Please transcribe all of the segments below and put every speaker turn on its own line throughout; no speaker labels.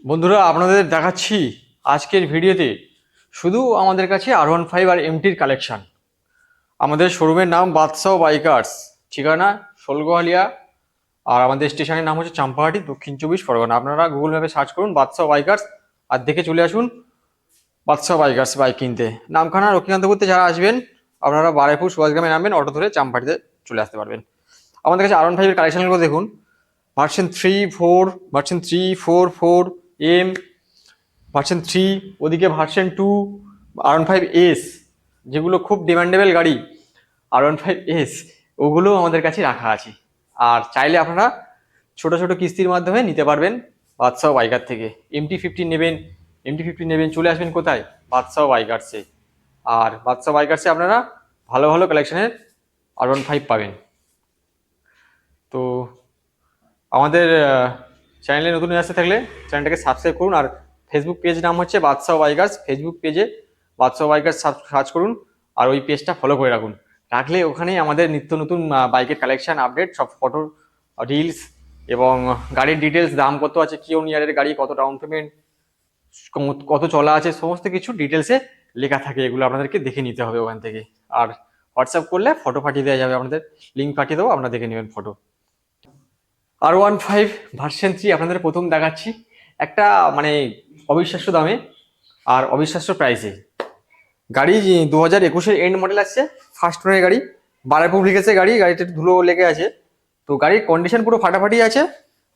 বন্ধুরা আপনাদের দেখাচ্ছি আজকের ভিডিওতে শুধু আমাদের কাছে R15 আর এমটির কালেকশন। আমাদের শোরুমের নাম বাদশাহ বাইকার্স, ঠিকানা শোলগোহালিয়া, আর আমাদের স্টেশনের নাম হচ্ছে চাম্পাহাটি, দক্ষিণ 24 পরগনা। আপনারা গুগল ম্যাপে সার্চ করুন বাদশাহ বাইকার্স আর দেখে চলে আসুন বাদশাহ বাইকার্স বাইক কিনতে। নামখানা লক্ষ্মীকান্তপুরতে যারা আসবেন আপনারা বারাইপুর সুভাষগ্রামে নামবেন, অটো ধরে চাম্পাহাটিতে চলে আসতে পারবেন। আমাদের কাছে R15 এর কালেকশনগুলো দেখুন। ভার্সন 3, 4, ভার্সন 3, 4, 4 এম, ভার্সন 3, ওদিকে ভার্সন 2, R15S, যেগুলো খুব ডিমান্ডেবল গাড়ি R15S, ওগুলো আমাদের কাছে রাখা আছে। আর চাইলে আপনারা ছোট ছোট কিস্তির মাধ্যমে নিতে পারবেন বাদশাহ বাইকার থেকে। MT-15 নেবেন, চলে আসবেন কোথায়? বাদশাহ বাইকার্সে। আর বাদশাহ বাইকার্সে আপনারা ভালো ভালো কালেকশনের R15 পাবেন। তো আমাদের চ্যানেলে নতুন আসতে থাকলে চ্যানেলটাকে সাবস্ক্রাইব করুন। আর ফেসবুক পেজ নাম হচ্ছে বাদশাহ বাইকার্স, ফেসবুক পেজে বাদশাহ বাইকার্স সার্চ করুন আর ওই পেজটা ফলো করে রাখুন। রাখলে ওখানে আমাদের নিত্য নতুন বাইকের কালেকশন আপডেট, সব ফটো, রিলস এবং গাড়ির ডিটেলস, দাম কত আছে, কি ইয়ারের গাড়ি, কত ডাউন পেমেন্ট, কত চলা আছে, সমস্ত কিছু ডিটেলসে লেখা থাকে। এগুলো আপনাদেরকে দেখে নিতে হবে ওখান থেকে। আর হোয়াটসঅ্যাপ করলে ফটো পাঠিয়ে দেওয়া যাবে, আপনাদের লিঙ্ক পাঠিয়ে দেবো, আপনারা দেখে নেবেন ফটো। R15 ভার্সন 3 আপনাদের প্রথম দেখাচ্ছি, একটা মানে অবিশ্বাস্য দামে আর অবিশ্বাস্য প্রাইসে গাড়ি। 2021-এর এন্ড মডেল আসছে, ফার্স্ট ওনারের গাড়ি, বারাইপুর লিখেছে গাড়ি, গাড়িতে ধুলো লেগে আছে। তো গাড়ির কন্ডিশন পুরো ফাটাফাটি আছে।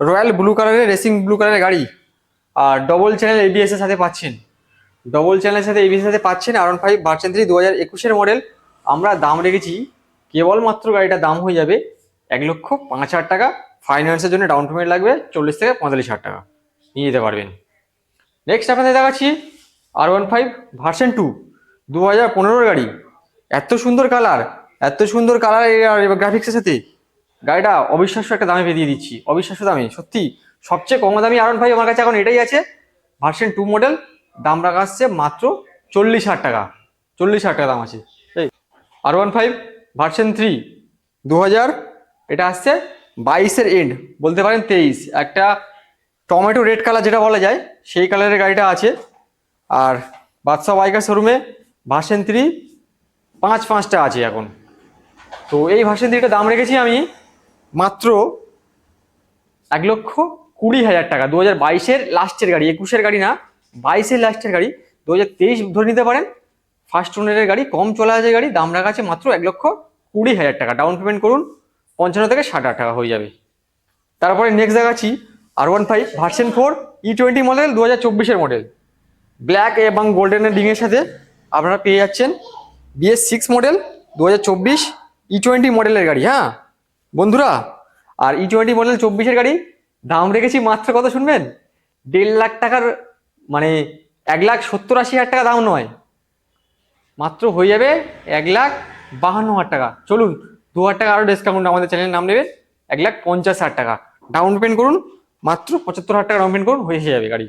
রয়্যাল ব্লু কালারের, রেসিং ব্লু কালারের গাড়ি। আর ডবল চ্যানেল ABS এর সাথে পাচ্ছেন, ডবল চ্যানেলের সাথে ABS এর সাথে পাচ্ছেন R15 ভার্সন 3 2021-এর মডেল। আমরা দাম রেখেছি কেবলমাত্র, গাড়িটার দাম হয়ে যাবে 1,05,000 টাকা। ফাইন্যান্সের জন্য ডাউন পেমেন্ট লাগবে 40 থেকে 45,000 টাকা, নিয়ে যেতে পারবেন। নেক্সট আপনাদের দেখাচ্ছি R15 ভার্সন 2 2015-এর গাড়ি। এত সুন্দর কালার, এত সুন্দর কালার আর গ্রাফিক্সের সাথে গাড়িটা অবিশ্বাস্য একটা দামে দিয়ে দিচ্ছি, অবিশ্বাস্য দামে। সত্যি সবচেয়ে কম দামি R15 আমার কাছে এখন এটাই আছে, ভার্সন 2 মডেল। দাম রাখা আসছে মাত্র 40,000 টাকা, 40,000 টাকা দাম আছে। এই R15 ভার্সন 3 2000, এটা আসছে 22-এর এন্ড, বলতে পারেন 23, একটা টমেটো রেড কালার যেটা বলা যায় সেই কালারের গাড়িটা আছে। আর বাদশাহ বাইকার শোরুমে ভার্সন 3 5টা আছে এখন। তো এই ভার্সন 3টা দাম রেখেছি আমি মাত্র 1,20,000 টাকা। 2022-এর লাস্টের গাড়ি, 21-এর গাড়ি না, 22-এর লাস্টের গাড়ি, 2023 ধরে নিতে পারেন। ফার্স্ট ওনারের গাড়ি, কম চলা আছে গাড়ি, দাম রাখা আছে মাত্র 1,20,000 টাকা। ডাউন পেমেন্ট করুন 55 থেকে 60,000 টাকা হয়ে যাবে। তারপরে নেক্সট দেখাচ্ছি R15 ভার্সন 4 E20 মডেল, 2024-এর মডেল, ব্ল্যাক এবং গোল্ডেনের রিংয়ের সাথে আপনারা পেয়ে যাচ্ছেন। BS6 মডেল, 2024 E20 মডেলের গাড়ি। হ্যাঁ বন্ধুরা, আর E20 মডেল 24-এর গাড়ি দাম রেখেছি মাত্র কত শুনবেন? 1.5 লাখ টাকার, মানে 1,70,80,000 টাকা দাম নয়, মাত্র হয়ে যাবে 1,52,000 টাকা। চলুন 2,000 টাকা আরো ডিসকাউন্ট, আমাদের চ্যানেলের নাম নেবেন, 1,50,000 টাকা। ডাউন পেমেন্ট করুন মাত্র 75,000 টাকা ডাউন পেমেন্ট করুন, হয়ে যাবে গাড়ি।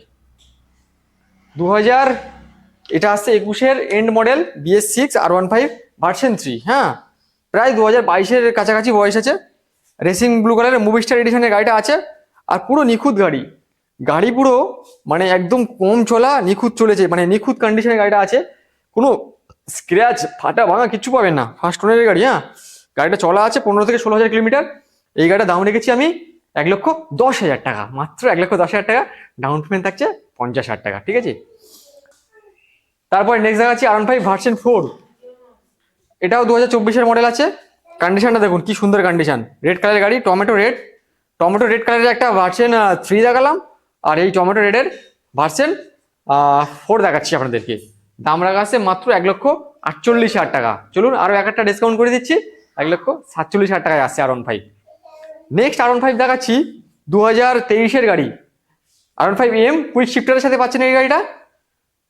2000, এটা আসছে 21-এর and model, BS6 R15 version 3। হ্যাঁ, প্রায় 2022-এর কাছাকাছি বয়স আছে। রেসিং ব্লু কালারের মুভি স্টার এডিশনের গাড়িটা আছে। আর পুরো নিখুঁত গাড়ি, গাড়ি পুরো মানে একদম কম চলা, নিখুঁত চলেছে, মানে নিখুঁত কন্ডিশনের গাড়িটা আছে। কোনো স্ক্র্যাচ ফাটা ভাঙা কিচ্ছু পাবেন না, ফার্স্ট ওনারের গাড়ি। হ্যাঁ, গাড়িটা চলা আছে 15 থেকে 16,000 কিলোমিটার। এই গাড়িটার দাম রেখেছি আমি 1,10,000 টাকা, মাত্র 1,10,000 টাকা। ডাউন পেমেন্ট থাকছে 50,000 টাকা, ঠিক আছে। তারপরে নেক্সট দেখাচ্ছি R15 ভার্সন 4, এটাও 2024-এর মডেল আছে। কন্ডিশনটা দেখুন কি সুন্দর কন্ডিশন, রেড কালারের গাড়ি, টমেটো রেড কালারের একটা ভার্সন 3 দেখালাম, আর এই টমেটো রেডের ভার্সন 4 দেখাচ্ছি আপনাদেরকে। দাম রাখা আছে মাত্র 1,48,000 টাকা। চলুন আরো একটা ডিসকাউন্ট করে দিচ্ছি, 1,47,000 টাকায় আসছে R15। নেক্সট R15 দেখাচ্ছি 2023-এর গাড়ি, R15M কুইক শিফটারের সাথে পাচ্ছেন এই গাড়িটা।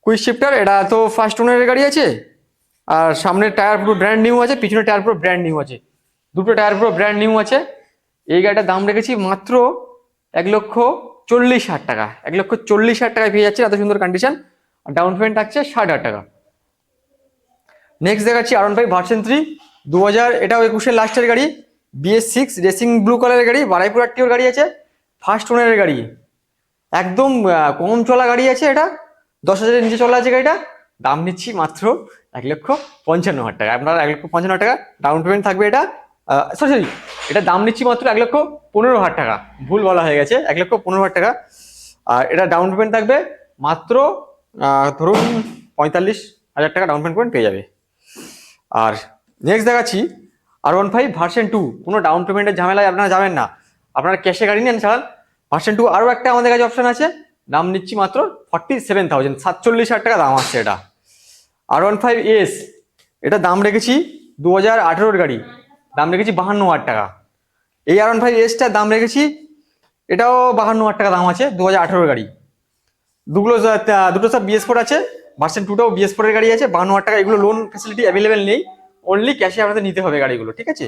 কুইক শিফটার, এটা তো ফার্স্ট ওনারের গাড়ি আছে। আর সামনের টায়ার পুরো ব্র্যান্ড নিউ আছে, পিছনের টায়ার পুরো ব্র্যান্ড নিউ আছে, দুটো টায়ার পুরো ব্র্যান্ড নিউ আছে। এই গাড়িটার দাম রেখেছি মাত্র 1,40,000 টাকা। 1,40,000 টাকায় পেয়ে যাচ্ছে, এত সুন্দর কন্ডিশন। আর ডাউন পেমেন্ট থাকছে 60,000 টাকা। নেক্সট দেখাচ্ছি R15 ভার্সন 3 2000, এটাও 21-এর লাস্টের গাড়ি, BS6 রেসিং ব্লু কালারের গাড়ি, বারাইপুর RTOর গাড়ি আছে, ফার্স্ট ওনারের গাড়ি। একদম কম চলা গাড়ি আছে এটা, 10,000-এর নিচে চলা আছে গাড়িটা। দাম নিচ্ছি মাত্র 1,55,000 টাকা। আপনার 1,55,000 টাকা ডাউন পেমেন্ট থাকবে এটা। সরি, এটা দাম নিচ্ছি মাত্র 1,15,000 টাকা। ভুল বলা হয়ে গেছে, 1,15,000 টাকা। আর এটা ডাউন পেমেন্ট থাকবে মাত্র ধরুন 45,000 টাকা ডাউন পেমেন্ট পেয়ে যাবে। আর নেক্সট দেখাচ্ছি R15 ভার্সন 2। কোনো ডাউন পেমেন্টের ঝামেলায় আপনারা যাবেন না, আপনারা ক্যাশে গাড়ি নেন চালান। ভার্সন 2 আরও একটা আমাদের কাছে অপশন আছে, দাম নিচ্ছি মাত্র 47,000, 47,000 টাকা দাম আসছে এটা। R15S, এটা দাম রেখেছি 2018-এর গাড়ি, দাম রেখেছি 52,000 টাকা। এই R15S-টার দাম রেখেছি, এটাও 52,000 টাকা দাম আছে, 2018-এর গাড়ি। দুটো সব BS4 আছে, ভার্সন 2টাও BS4 এর গাড়ি আছে, 52,000 টাকা। এগুলো লোন ফ্যাসিলিটি অ্যাভেলেবেল নেই, অনলি ক্যাশে আপনাদের নিতে হবে গাড়িগুলো, ঠিক আছে।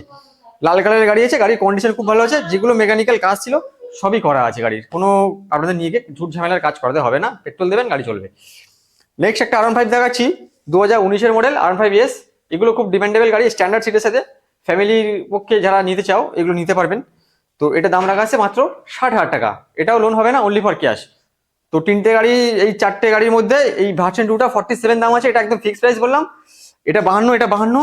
লাল কালারের গাড়ি আছে, গাড়ির কন্ডিশন খুব ভালো আছে, যেগুলো মেকানিক্যাল কাজ ছিল সবই করা আছে গাড়ির। কোনো আপনাদের নিয়ে গিয়ে ঝুট ঝামেলার কাজ করাতে হবে না, পেট্রোল দেবেন গাড়ি চলবে। নেক্সট একটা R15 দেখাচ্ছি, 2019-এর মডেল R15S। এগুলো খুব ডিমান্ডেবল গাড়ি, স্ট্যান্ডার্ড সিটের সাথে। ফ্যামিলির পক্ষে যারা নিতে চাও এগুলো নিতে পারবেন। তো এটা দাম রাখা আছে মাত্র 60,000 টাকা। এটাও লোন হবে না, অনলি ফর ক্যাশ। তো তিনটে গাড়ি, এই চারটে গাড়ির মধ্যে এই ভার্সন 2টা 47 দাম আছে, এটা একদম ফিক্সড প্রাইস বললাম। এটা 52, এটা 52।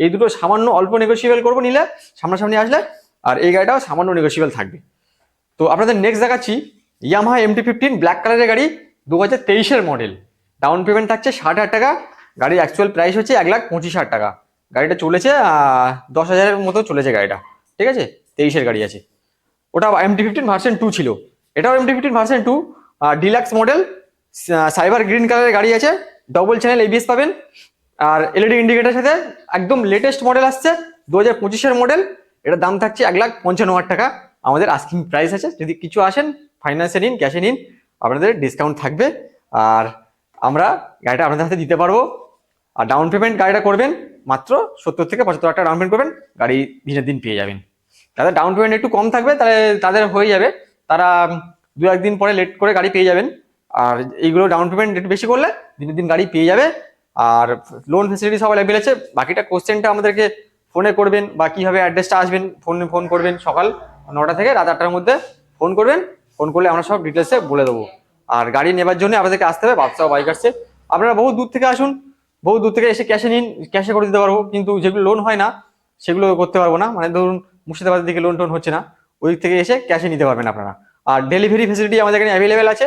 এই দুটো সামান্য অল্প নেগোসিয়েবল করবো নিলে, সামনাসামনি আসলে। আর এই গাড়িটাও সামান্য নেগোসিয়েবল থাকবে। তো আপনাদের নেক্সট দেখাচ্ছি ইয়ামাহা MT-15 ব্ল্যাক কালারের গাড়ি, 2023-এর মডেল। ডাউন পেমেন্ট থাকছে 60,000 টাকা। গাড়ির অ্যাকচুয়াল প্রাইস হচ্ছে 1,25,000 টাকা। গাড়িটা চলেছে 10,000-এর মতো চলেছে গাড়িটা, ঠিক আছে। 23-এর গাড়ি আছে, ওটা MT-15 ভার্সন 2 ছিল। এটাও MT-15 version 2 deluxe model, cyber green কালারের গাড়ি আছে, ডবল চ্যানেল ABS পাবেন, আর LED ইন্ডিকেটার সাথে। একদম লেটেস্ট মডেল আসছে, 2025-এর মডেল। এটার দাম থাকছে 1,55,000 টাকা। আমাদের আস্কিং প্রাইস আছে, যদি কিছু আসেন ফাইন্যান্সে নিন, ক্যাশে নিন, আপনাদের ডিসকাউন্ট থাকবে। আর আমরা গাড়িটা আপনাদের হাতে দিতে পারবো। আর ডাউন পেমেন্ট গাড়িটা করবেন মাত্র 70 থেকে 75,000 টাকা ডাউন পেমেন্ট করবেন, গাড়ি দিনের দিন পেয়ে যাবেন। যাদের ডাউন পেমেন্ট একটু কম থাকবে তাহলে তাদের হয়ে যাবে, তারা 2-1 দিন পরে লেট করে গাড়ি পেয়ে যাবেন। আর এইগুলো ডাউন পেমেন্ট একটু বেশি করলে দিনের দিন গাড়ি পেয়ে যাবে। আর লোন ফেসিলিটি সব অ্যাভেলেবল আছে। বাকিটা কোশ্চেনটা আমাদেরকে ফোনে করবেন, বা কীভাবে অ্যাড্রেসটা আসবেন ফোন করবেন। সকাল 9টা থেকে রাত 8টার মধ্যে ফোন করবেন, ফোন করলে আমরা সব ডিটেলসে বলে দেবো। আর গাড়ি নেবার জন্য আপনাদেরকে আসতে হবে বাদশাহ বাইকার্সে। আপনারা বহু দূর থেকে আসুন, বহু দূর থেকে এসে ক্যাশে নিন, ক্যাশে করে দিতে পারবো। কিন্তু যেগুলো লোন হয় না সেগুলো করতে পারবো না, মানে ধরুন মুর্শিদাবাদের দিকে লোন টোন হচ্ছে না, ওই দিক থেকে এসে ক্যাশে নিতে পারবেন আপনারা। আর ডেলিভারি ফেসিলিটি আমাদের এখানে অ্যাভেলেবেল আছে।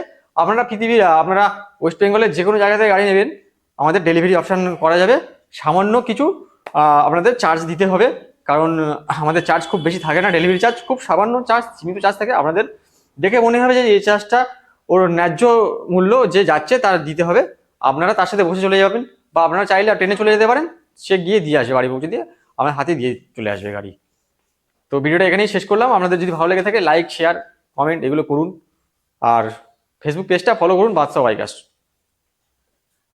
আপনারা ওয়েস্ট বেঙ্গলের যে কোনো জায়গা থেকে গাড়ি নেবেন, আমাদের ডেলিভারি অপশান করা যাবে। সামান্য কিছু আপনাদের চার্জ দিতে হবে, কারণ আমাদের চার্জ খুব বেশি থাকে না, ডেলিভারি চার্জ খুব সামান্য চার্জ, সীমিত চার্জ থাকে। আপনাদের দেখে মনে হবে যে এই চার্জটা ওর ন্যায্য মূল্য যে যাচ্ছে তার দিতে হবে, আপনারা তার সাথে বসে চলে যাবেন। বা আপনারা চাইলে ট্রেনে চলে যেতে পারেন, সে গিয়ে দিয়ে আসবে, বাড়ি পৌঁছে দিয়ে আপনার হাতে দিয়ে চলে আসবে গাড়ি। তো ভিডিওটা এখানেই শেষ করলাম। আপনাদের যদি ভালো লেগে থাকে লাইক, শেয়ার, কমেন্ট এগুলো করুন। আর ফেসবুক পেজটা ফলো করুন বাদশাহ বাইকার্স।